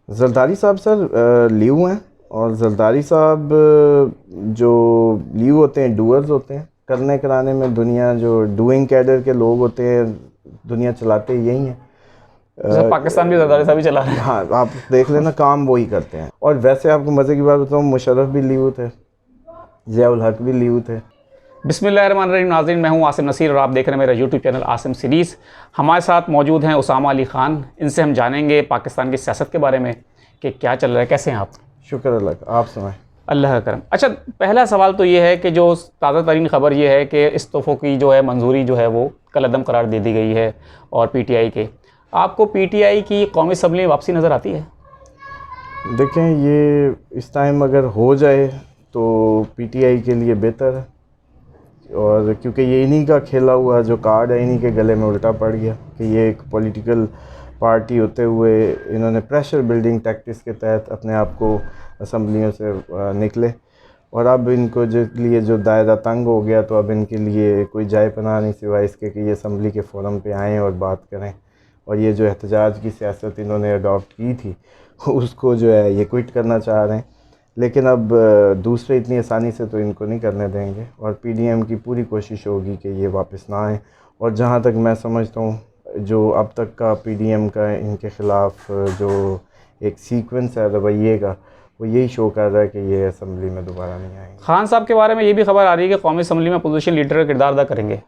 जरदारी साहब sir leave हैं, और जरदारी साहब जो लीव होते हैं डूअर्स होते हैं, करने कराने में दुनिया जो डूइंग कैडर के लोग होते हैं दुनिया चलाते यही हैं। जैसे पाकिस्तान भी जरदारी साहब ही चला रहे हैं। हाँ, आप देख लेना काम वही करते हैं। और वैसे आपको मज़े की बात बताऊँ, मुशर्रफ भी लीव थे, ज़ियाउल हक भी लीव थे। बिस्मिल्लाहिर्रहमानिर्रहीम नाज़रीन, मैं हूं आसिम नसीर और आप देख रहे हैं मेरा यूट्यूब चैनल आसिम सीरीज़। हमारे साथ मौजूद हैं उसामा अली ख़ान। इनसे हम जानेंगे पाकिस्तान की सियासत के बारे में कि क्या चल रहा है, कैसे हैं आप। शुक्र अल्लाह का, आप सुनाएं। अल्लाह का करम। अच्छा, पहला सवाल तो ये है कि जो ताज़ा तरीन ख़बर ये है कि इस्तीफ़ों की जो है मंजूरी जो है वो कलअदम करार दे दी गई है। और PTI के, आपको PTI की कौमी असम्बली में वापसी नज़र आती है? देखें, ये इस टाइम अगर हो जाए तो PTI के लिए बेहतर है, और क्योंकि ये इन्हीं का खेला हुआ जो कार्ड है इन्हीं के गले में उल्टा पड़ गया कि ये एक पॉलिटिकल पार्टी होते हुए इन्होंने प्रेशर बिल्डिंग टैक्टिक्स के तहत अपने आप को असम्बलियों से निकले, और अब इनको जो लिए जो दायरा तंग हो गया, तो अब इनके लिए कोई जाए पनाह नहीं सिवाय इसके कि ये असम्बली के फोरम पे आएँ और बात करें। और ये जो एहतजाज की सियासत इन्होंने अडॉप्ट की थी उसको जो है ये क्विट करना चाह रहे हैं, लेकिन अब दूसरे इतनी आसानी से तो इनको नहीं करने देंगे, और PDM की पूरी कोशिश होगी कि ये वापस ना आएँ। और जहाँ तक मैं समझता हूँ, जो अब तक का PDM का इनके ख़िलाफ़ जो एक सीक्वेंस है रवैये का, वो यही शो कर रहा है कि ये असम्बली में दोबारा नहीं आएंगे। खान साहब के बारे में ये भी खबर आ रही है कि कौमी असम्बली में अपोजिशन लीडर का किरदार अदा करेंगे।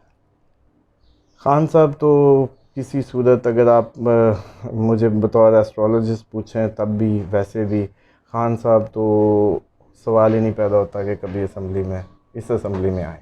खान साहब तो किसी सूरत, अगर आप मुझे बतौर एस्ट्रोलॉजिस्ट पूछें तब भी, वैसे भी खान साहब तो सवाल ही नहीं पैदा होता कि कभी इस असम्बली में आए।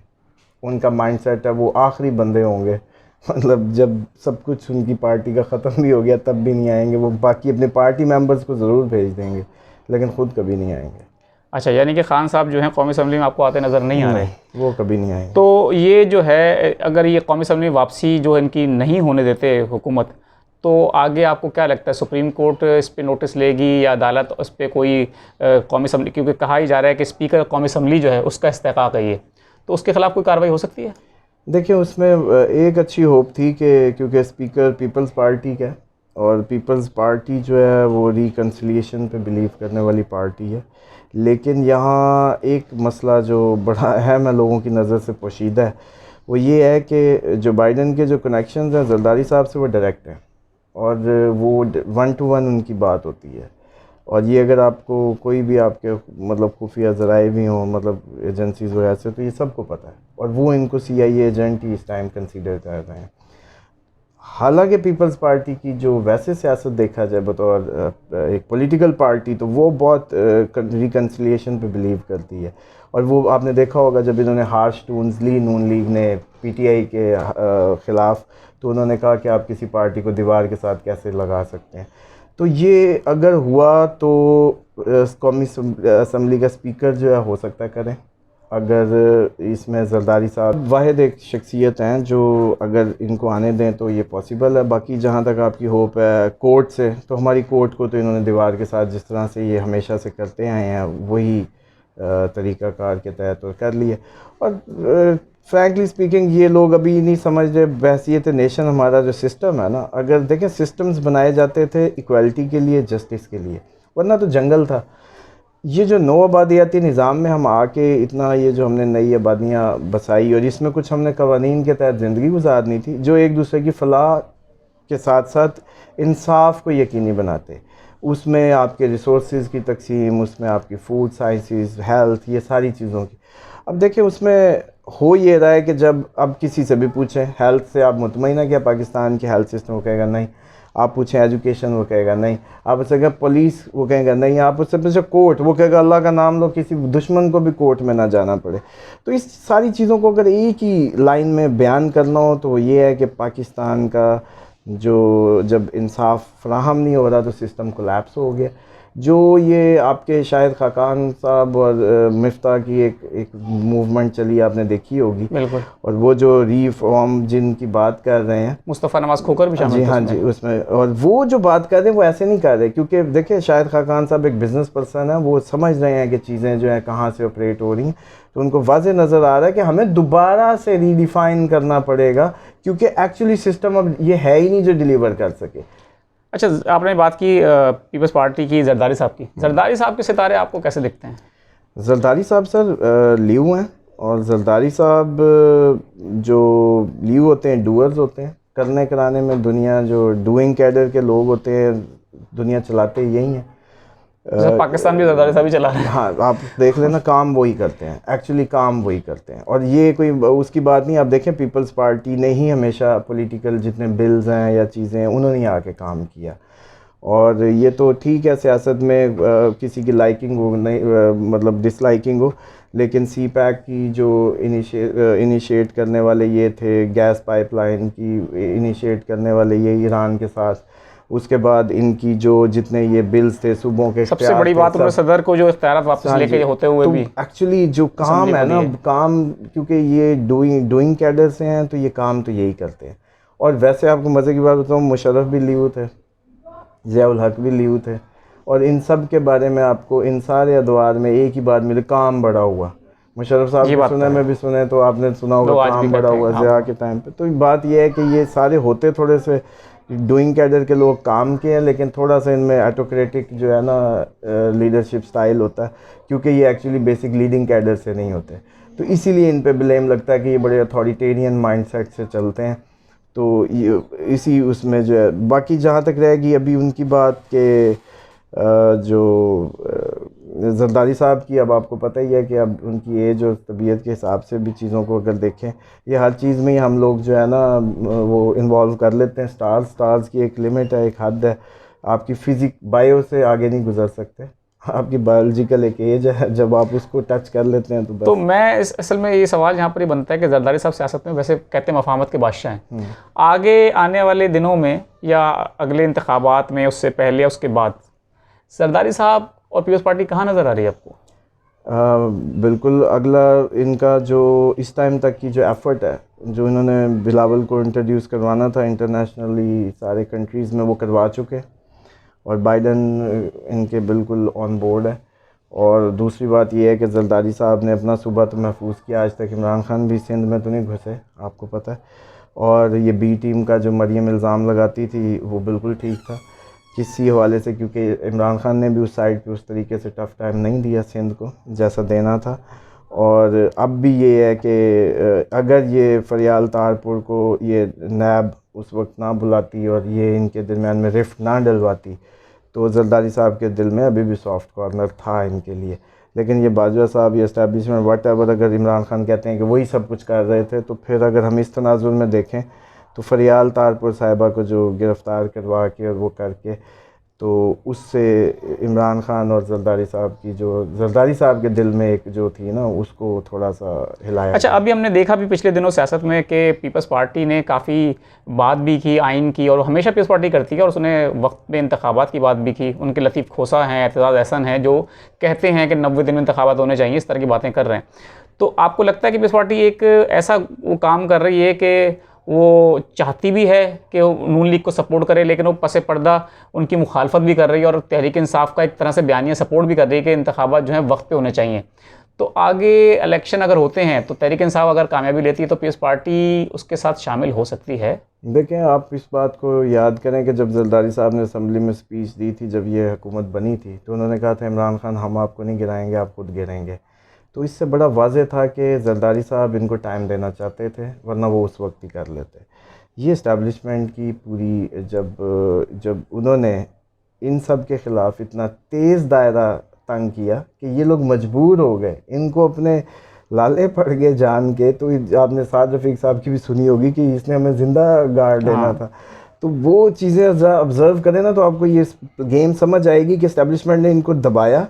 उनका माइंडसेट है वो आखिरी बंदे होंगे, मतलब जब सब कुछ उनकी पार्टी का ख़त्म भी हो गया तब भी नहीं आएंगे। वो बाकी अपने पार्टी मेंबर्स को ज़रूर भेज देंगे, लेकिन ख़ुद कभी नहीं आएंगे। अच्छा, यानी कि खान साहब जो हैं कौमी असम्बली में आपको आते नज़र नहीं आ रहे? नहीं, वो कभी नहीं आएंगे। तो ये जो है, अगर ये कौमी असम्बली में वापसी जो इनकी नहीं होने देते हुकूमत, तो आगे आपको क्या लगता है सुप्रीम कोर्ट इस पे नोटिस लेगी या अदालत उस पर कोई कौमी असम्बली, क्योंकि कहा ही जा रहा है कि स्पीकर कौमी असम्बली जो है उसका इस्तेकाक है ये, तो उसके ख़िलाफ़ कोई कार्रवाई हो सकती है? देखिए, उसमें एक अच्छी होप थी कि क्योंकि स्पीकर पीपल्स पार्टी का है, और पीपल्स पार्टी जो है वो रिकन्सिलिएशन पे बिलीव करने वाली पार्टी है, लेकिन यहाँ एक मसला जो बड़ा अहम है, लोगों की नज़र से पोशीदा है, वो ये है कि जो बाइडन के जो कनेक्शंस हैं जरदारी साहब से वो डायरेक्ट हैं, और वो 1 to 1 उनकी बात होती है। और ये अगर आपको कोई भी आपके मतलब खुफिया ज़राए भी हों, मतलब एजेंसीज़ वगैरह से, तो ये सबको पता है, और वो इनको CIA एजेंट ही इस टाइम कंसीडर कर रहे हैं। हालांकि पीपल्स पार्टी की जो वैसे सियासत देखा जाए बतौर एक पॉलिटिकल पार्टी, तो वो बहुत रिकन्सिलिएशन पे बिलीव करती है। और वो आपने देखा होगा जब इन्होंने हार्श टून्स ली नून लीग ने PTI के ख़िलाफ़, तो उन्होंने कहा कि आप किसी पार्टी को दीवार के साथ कैसे लगा सकते हैं। तो ये अगर हुआ तो कौमी असम्बली का स्पीकर जो है हो सकता है करें, अगर इसमें जरदारी साहब वाहिद एक शख्सियत हैं जो अगर इनको आने दें तो ये पॉसिबल है। बाकी जहाँ तक आपकी होप है कोर्ट से, तो हमारी कोर्ट को तो इन्होंने दीवार के साथ जिस तरह से ये हमेशा से करते आए हैं वही तरीक़ाकार के तहत कर लिए। और फ्रैंकली स्पीकिंग ये लोग अभी नहीं समझ रहे बहसीयत नेशन हमारा जो सिस्टम है ना, अगर देखें सिस्टम्स बनाए जाते थे इक्वालिटी के लिए, जस्टिस के लिए, वरना तो जंगल था। ये जो नौ आबादियाती निज़ाम में हम आके इतना ये जो हमने नई आबादियाँ बसाई, और इसमें कुछ हमने कवानीन के तहत ज़िंदगी गुजारनी थी जो एक दूसरे की फलाह के साथ साथ इंसाफ को यकीनी बनाते। उसमें आपके रिसोर्सेज की तकसीम, उसमें आपकी फूड साइंसेस, हेल्थ, ये सारी चीज़ों की। अब देखिए उसमें हो ये रहा है कि जब अब किसी से भी पूछें हेल्थ से आप मुतमईन है क्या पाकिस्तान की हेल्थ सिस्टम, वो कहेगा नहीं। आप पूछें एजुकेशन, वो कहेगा नहीं। आप उससे कहें पुलिस, वो कहेगा नहीं। आप उससे पूछे कोर्ट, वो कहेगा अल्लाह का नाम लो किसी दुश्मन को भी कोर्ट में ना जाना पड़े। तो इस सारी चीज़ों को अगर एक ही लाइन में बयान करना हो तो ये है कि पाकिस्तान का जो जब इंसाफ फ्राहम नहीं हो रहा तो सिस्टम कोलैप्स हो गया। जो ये आपके शायद खाकान साहब और मिफ्ता की एक मूवमेंट चली, आपने देखी होगी। बिल्कुल। और वो जो रिफॉर्म जिनकी बात कर रहे हैं, मुस्तफ़ा नवाज़ खोकर भी शामिल जी थे हाँ जी, उसमें। और वो जो बात कर रहे हैं वो ऐसे नहीं कर रहे, क्योंकि देखिए शायद खाकान साहब एक बिज़नेस पर्सन है, वो समझ रहे हैं कि चीज़ें जो है कहाँ से ऑपरेट हो रही हैं, तो उनको वाज़े नज़र आ रहा है कि हमें दोबारा से रीडिफाइन करना पड़ेगा, क्योंकि एक्चुअली सिस्टम अब ये है ही नहीं जो डिलीवर कर सके। अच्छा, आपने बात की पीपल्स पार्टी की, जरदारी साहब की। जरदारी साहब के सितारे आपको कैसे दिखते हैं? जरदारी साहब सर लीव हैं, और जरदारी साहब जो लीव होते हैं डूअर्स होते हैं, करने कराने में दुनिया जो डूइंग कैडर के लोग होते हैं, दुनिया चलाते यही हैं। जैसे पाकिस्तान भी जरदारी साहब ही चला रहे हैं। हाँ, आप देख लेना, काम वही करते हैं, एक्चुअली काम वही करते हैं। और ये कोई उसकी बात नहीं, आप देखें पीपल्स पार्टी ने ही हमेशा पॉलिटिकल जितने बिल्स हैं या चीज़ें हैं उन्होंने आके काम किया। और ये तो ठीक है, सियासत में किसी की लाइकिंग हो नहीं, मतलब डिसलाइकिंग हो, लेकिन सी पैक की जो इनिशिएट करने वाले ये थे, गैस पाइपलाइन की इनिशिएट करने वाले ये ईरान के साथ, उसके बाद इनकी जो जितने ये बिल्स थे सुबहों के, सबसे बड़ी बात उन्होंने सदर को जो इख्तियारात वापस लेके होते हुए तो भी एक्चुअली जो काम है ना, काम, क्योंकि ये डूइंग कैडर से हैं तो ये काम तो यही करते हैं। और वैसे आपको मज़े की बात बताऊँ, मुशर्रफ भी लीव थे, ज़िया-उल हक भी लीव थे, और इन सब के बारे में आपको इन सारे अदवार में एक ही बात मिले, काम बढ़ा हुआ। मुशर्रफ साहब के सुने में भी सुने तो आपने सुना होगा काम बढ़ा हुआ ज़िया के टाइम पे। तो बात यह है कि ये सारे होते थोड़े से डूइंग कैडर के लोग काम के हैं, लेकिन थोड़ा सा इनमें ऑटोक्रेटिक जो है ना लीडरशिप स्टाइल होता है, क्योंकि ये एक्चुअली बेसिक लीडिंग कैडर से नहीं होते। तो इसीलिए इन पे ब्लेम लगता है कि ये बड़े अथॉरिटेरियन माइंडसेट से चलते हैं। तो ये इसी उसमें जो है, बाकी जहाँ तक रहेगी अभी उनकी बात के जो जरदारी साहब की, अब आपको पता ही है कि अब उनकी एज और तबीयत के हिसाब से भी चीज़ों को अगर देखें, ये हर चीज़ में ही हम लोग जो है ना वो इन्वॉल्व कर लेते हैं। स्टार्स की एक लिमिट है, एक हद है, आपकी फिजिक बायो से आगे नहीं गुजर सकते, आपकी बायोलॉजिकल एक एज है, जब आप उसको टच कर लेते हैं तो बस। तो मैं असल में ये सवाल यहाँ पर ही बनता है कि जरदारी साहब सियासत में वैसे कहते हैं मफाहमत के बादशाह हैं, आगे आने वाले दिनों में या अगले इंतखाबात में, उससे पहले या उसके बाद, जरदारी साहब और पीपल्स पार्टी कहाँ नज़र आ रही है आपको? बिल्कुल अगला इनका जो इस टाइम तक की जो एफ़र्ट है, जो इन्होंने बिलावल को इंट्रोड्यूस करवाना था इंटरनेशनली सारे कंट्रीज़ में, वो करवा चुके, और बाइडन इनके बिल्कुल ऑन बोर्ड है। और दूसरी बात यह है कि जरदारी साहब ने अपना सूबा तो महफूज किया, आज तक इमरान खान भी सिंध में तो नहीं घुसे, आपको पता है। और ये बी टीम का जो मरियम इल्ज़ाम लगाती थी वो बिल्कुल ठीक था किसी हवाले से, क्योंकि इमरान खान ने भी उस साइड पे उस तरीके से टफ़ टाइम नहीं दिया सिंध को जैसा देना था। और अब भी ये है कि अगर ये फरियाल तारपुर को ये नैब उस वक्त ना बुलाती और ये इनके दरमियान में रिफ्ट ना डलवाती, तो जरदारी साहब के दिल में अभी भी सॉफ्ट कॉर्नर था इनके लिए। लेकिन ये बाजवा साहब, ये इस्टेब्लिशमेंट वट-एवर, अगर इमरान खान कहते हैं कि वही सब कुछ कर रहे थे, तो फिर अगर हम इस तनाजुर में देखें तो फरियाल तारपुर साहिबा को जो गिरफ़्तार करवा के और वो करके, तो उससे इमरान खान और जरदारी साहब की जो जरदारी साहब के दिल में एक जो थी ना, उसको थोड़ा सा हिलाया। अच्छा, अभी हमने देखा भी पिछले दिनों सियासत में कि पीपल्स पार्टी ने काफ़ी बात भी की आइन की, और हमेशा पीपल्स पार्टी करती है, और उसने वक्त में इंतखाबात की बात भी की। उनके लतीफ़ खोसा हैं, एतजाज़ एहसन हैं, जो कहते हैं कि 90 दिन में इंतखाबात होने चाहिए, इस तरह की बातें कर रहे हैं। तो आपको लगता है कि पीपल्स पार्टी एक ऐसा वो काम कर रही है कि वो चाहती भी है कि नून लीग को सपोर्ट करे, लेकिन वो पसे पर्दा उनकी मुखालफत भी कर रही है, और तहरीक इंसाफ का एक तरह से बयानिया सपोर्ट भी कर रही है कि इंतखाबात जो हैं वक्त पे होने चाहिए? तो आगे इलेक्शन अगर होते हैं तो तहरीक इंसाफ अगर कामयाबी लेती है तो पीपल्स पार्टी उसके साथ शामिल हो सकती है? देखें, आप इस बात को याद करें कि जब जरदारी साहब ने असम्बली में स्पीच दी थी, जब ये हुकूमत बनी थी, तो उन्होंने कहा था इमरान खान हम आपको नहीं गिराएंगे, आप खुद गिरेंगे। तो इससे बड़ा वाज़ेह था कि जरदारी साहब इनको टाइम देना चाहते थे, वरना वो उस वक्त ही कर लेते। ये इस्टेब्लिशमेंट की पूरी जब उन्होंने इन सब के ख़िलाफ़ इतना तेज़ दायरा तंग किया कि ये लोग मजबूर हो गए, इनको अपने लाले पड़ गए जान के। तो आपने साद रफ़ीक साहब की भी सुनी होगी कि इसने हमें ज़िंदा गाड़ देना था। तो वो चीज़ें ऑब्ज़र्व करें ना, तो आपको ये गेम समझ आएगी कि इस्टेब्लिशमेंट ने इनको दबाया,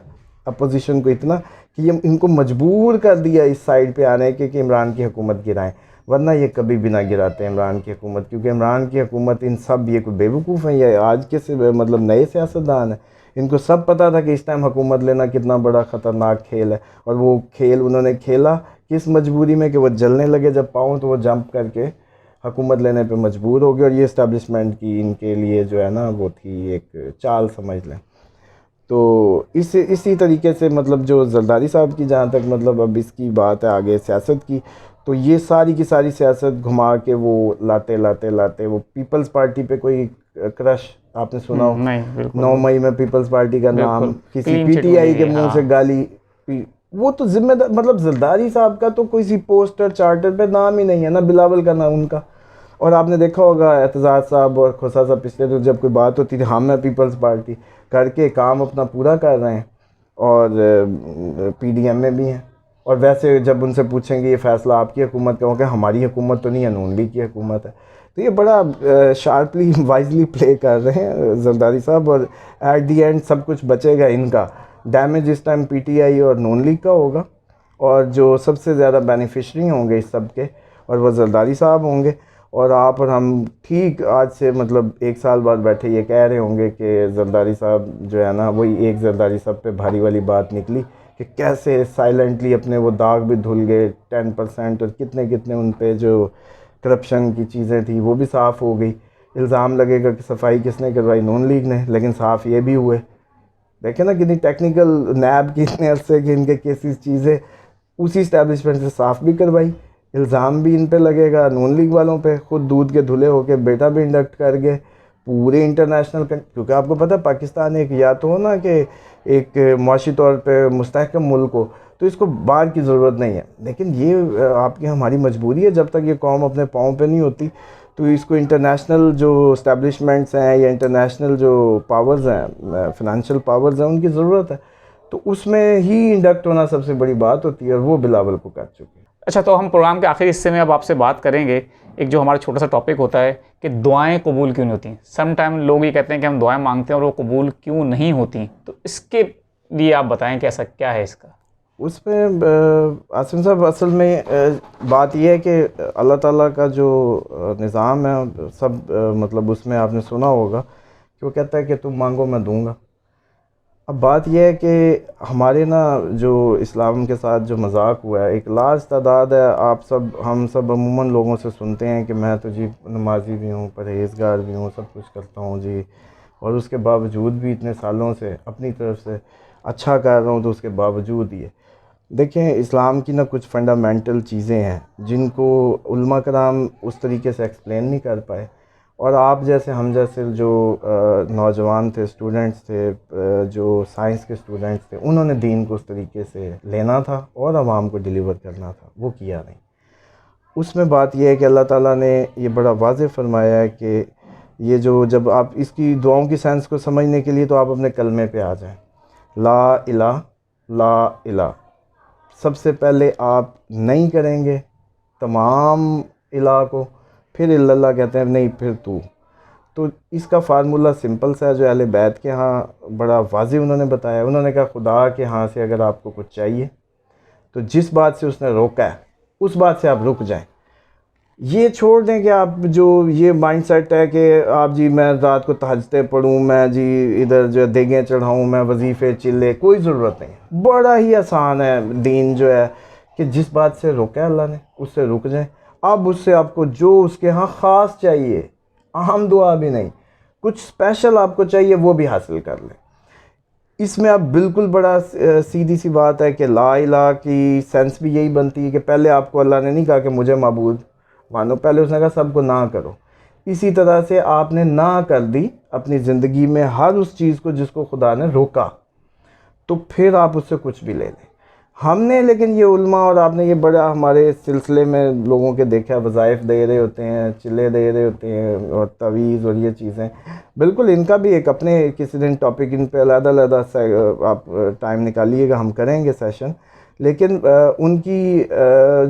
अपोजिशन को, इतना कि ये इनको मजबूर कर दिया इस साइड पे आने के कि इमरान की हुकूमत गिराएं, वरना ये कभी भी ना गिराते इमरान की हुकूमत। क्योंकि इमरान की हुकूमत, इन सब ये कोई बेवकूफ़ हैं, ये आज के से मतलब नए सियासतदान हैं, इनको सब पता था कि इस टाइम हुकूमत लेना कितना बड़ा ख़तरनाक खेल है। और वो खेल उन्होंने खेला किस मजबूरी में कि वो जलने लगे जब पाँव, तो वो जंप करके हुकूमत लेने पे मजबूर हो गए। और ये इस्टेब्लिशमेंट की इनके लिए जो है ना वो थी एक चाल, समझ लें। तो इसी तरीके से मतलब जो जरदारी साहब की जहाँ तक मतलब अब इसकी बात है आगे सियासत की, तो ये सारी की सारी सियासत घुमा के वो लाते वो पीपल्स पार्टी पे कोई क्रश आपने सुना हो, नहीं बिल्कुल 9 मई में पीपल्स पार्टी का नाम बिल्कुल, किसी clean sheet पीटीआई हुई के है, मुंह हाँ। से गाली वो तो जिम्मेदार, मतलब जरदारी साहब का तो किसी पोस्टर चार्टर पे नाम ही नहीं है ना, बिलावल का नाम उनका। और आपने देखा होगा एतजाज साहब और खोसा साहब पिछले तो जब कोई बात होती थी, हम है पीपल्स पार्टी करके काम अपना पूरा कर रहे हैं और पीडीएम में भी हैं। और वैसे जब उनसे पूछेंगे ये फ़ैसला आपकी हुकूमत का, होगा हमारी हुकूमत तो नहीं है, नून लीग की हुकूमत है। तो ये बड़ा शार्पली वाइजली प्ले कर रहे हैं जरदारी साहब, और एट दी एंड सब कुछ बचेगा इनका, डैमेज इस टाइम पीटीआई और नून लीग का होगा, और जो सबसे ज़्यादा बेनिफिशरी होंगे इस सब के और वह जरदारी साहब होंगे। और आप और हम ठीक आज से मतलब 1 साल बाद बैठे ये कह रहे होंगे कि जरदारी साहब जो है ना, वही एक जरदारी साहब पे भारी वाली बात निकली कि कैसे साइलेंटली अपने वो दाग भी धुल गए 10%, और कितने कितने उन पे जो करप्शन की चीज़ें थी वो भी साफ़ हो गई। इल्ज़ाम लगेगा कि सफाई किसने करवाई, नून लीग ने, लेकिन साफ़ ये भी हुए। देखें ना कितनी टेक्निकल, नैब की इतने अरसे की इनके केसेस चीज़ें उसी इस्टेब्लिशमेंट से साफ़ भी करवाई। इल्ज़ाम भी इन पे लगेगा नून लीग वालों पे, खुद दूध के धुले होके बेटा भी इंडक्ट कर गए पूरे इंटरनेशनल, क्योंकि आपको पता है पाकिस्तान एक या तो हो ना कि एक मुआशी तौर पे मुस्तहकम मुल्क हो, तो इसको बाहर की ज़रूरत नहीं है। लेकिन ये आपकी हमारी मजबूरी है, जब तक ये कौम अपने पाँव पे नहीं होती तो इसको इंटरनेशनल जो इस्टेब्लिशमेंट्स हैं या इंटरनेशनल जो पावर्स हैं, फिनंशियल पावर्स हैं, उनकी ज़रूरत है। तो उसमें ही इंडक्ट होना सबसे बड़ी बात होती है, और वो बिलावल को कर चुके हैं। अच्छा, तो हम प्रोग्राम के आखिरी हिस्से में अब आपसे बात करेंगे, एक जो हमारा छोटा सा टॉपिक होता है कि दुआएं कबूल क्यों नहीं होती। सम टाइम लोग ये कहते हैं कि हम दुआएं मांगते हैं और वो कबूल क्यों नहीं होती, तो इसके लिए आप बताएं कि ऐसा क्या है इसका। उसमें आसिम साहब असल में बात यह है कि अल्लाह ताला का जो निज़ाम है सब मतलब उसमें आपने सुना होगा कि वो कहता है कि तुम मांगो मैं दूंगा। अब बात यह है कि हमारे ना जो इस्लाम के साथ जो मजाक हुआ है, एक लार्ज तादाद है, आप सब हम सब अमूमन लोगों से सुनते हैं कि मैं तो जी नमाजी भी हूँ, परहेज़गार भी हूँ, सब कुछ करता हूँ जी, और उसके बावजूद भी इतने सालों से अपनी तरफ से अच्छा कर रहा हूँ, तो उसके बावजूद ये देखें इस्लाम की ना कुछ फंडामेंटल चीज़ें हैं जिनको उलमा कराम उस तरीके से एक्सप्लेन नहीं कर पाए, और आप जैसे हम जैसे जो नौजवान थे, स्टूडेंट्स थे, जो साइंस के स्टूडेंट्स थे, उन्होंने दीन को उस तरीके से लेना था और आवाम को डिलीवर करना था, वो किया नहीं। उसमें बात यह है कि अल्लाह ताला ने ये बड़ा वाज़ेह फरमाया है कि ये जो जब आप इसकी दुआओं की सेंस को समझने के लिए तो आप अपने कलमे पे आ जाएं, ला इला सबसे पहले आप नहीं करेंगे तमाम इला को, फिर इल्लल्लाह कहते हैं नहीं फिर तू। तो इसका फार्मूला सिंपल सा है जो अहले बैत के यहाँ बड़ा वाज़ेह उन्होंने बताया। उन्होंने कहा खुदा के यहाँ से अगर आपको कुछ चाहिए तो जिस बात से उसने रोका है उस बात से आप रुक जाएं। ये छोड़ दें कि आप जो ये माइंडसेट है कि आप जी मैं रात को तहज्जुद पढ़ूँ, मैं जी इधर जो देगें चढ़ाऊँ, मैं वजीफ़े चिल्ले, कोई ज़रूरत नहीं है। बड़ा ही आसान है दीन जो है कि जिस बात से रोका है अल्लाह ने उससे रुक जाएं। अब उससे आपको जो उसके यहाँ ख़ास चाहिए, अहम दुआ भी नहीं, कुछ स्पेशल आपको चाहिए वो भी हासिल कर लें। इसमें अब बिल्कुल बड़ा सीधी सी बात है कि ला इला की सेंस भी यही बनती है कि पहले आपको अल्लाह ने नहीं कहा कि मुझे माबूद मानो, पहले उसने कहा सबको ना करो। इसी तरह से आपने ना कर दी अपनी ज़िंदगी में हर उस चीज़ को जिसको खुदा ने रोका, तो फिर आप उससे कुछ भी ले लें। हमने लेकिन ये उल्मा और आपने ये बड़ा हमारे सिलसिले में लोगों के देखा, वज़ाइफ दे रहे होते हैं, चिल्ले दे रहे होते हैं और तवीज़ और ये चीज़ें, बिल्कुल इनका भी एक अपने किसी दिन टॉपिक इन पे अलग-अलग आप टाइम निकालिएगा, हम करेंगे सेशन। लेकिन उनकी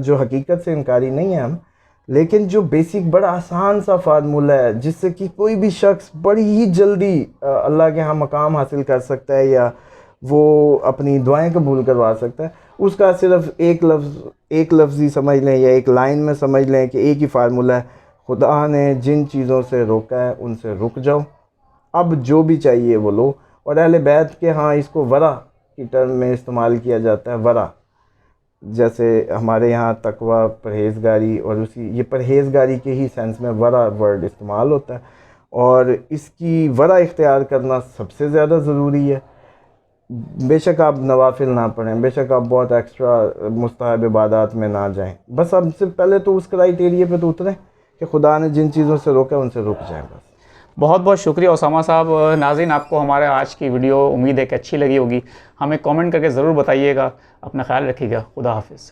जो हकीकत से इनकारी नहीं है हम, लेकिन जो बेसिक बड़ा आसान सा फार्मूला है जिससे कि कोई भी शख्स बड़ी ही जल्दी अल्लाह के यहाँ मकाम हासिल कर सकता है या वो अपनी दुआएं कबूल करवा सकता है, उसका सिर्फ एक लफ्ज़ ही समझ लें या एक लाइन में समझ लें कि एक ही फार्मूला है, खुदा ने जिन चीज़ों से रोका है उनसे रुक जाओ, अब जो भी चाहिए वो लो। और अहले बैत के हाँ इसको वरा की टर्म में इस्तेमाल किया जाता है, वरा, जैसे हमारे यहाँ तकवा परहेज़गारी, और उसी ये परहेज़गारी के ही सेंस में वरा वर्ड इस्तेमाल होता है, और इसकी वरा इख्तियार करना सबसे ज़्यादा ज़रूरी है। बेशक आप नवाफिल ना पढ़ें, बेशक आप बहुत एक्स्ट्रा मुस्तहब इबादत में ना जाएं, बस अब से पहले तो उस क्राइटेरिया पे तो उतरें कि खुदा ने जिन चीज़ों से रोका उनसे रुक जाएं बस। बहुत बहुत शुक्रिया उसामा साहब। नाज़रीन, आपको हमारे आज की वीडियो उम्मीद है कि अच्छी लगी होगी। हमें कमेंट करके ज़रूर बताइएगा। अपना ख्याल रखिएगा। खुदा हाफिज़।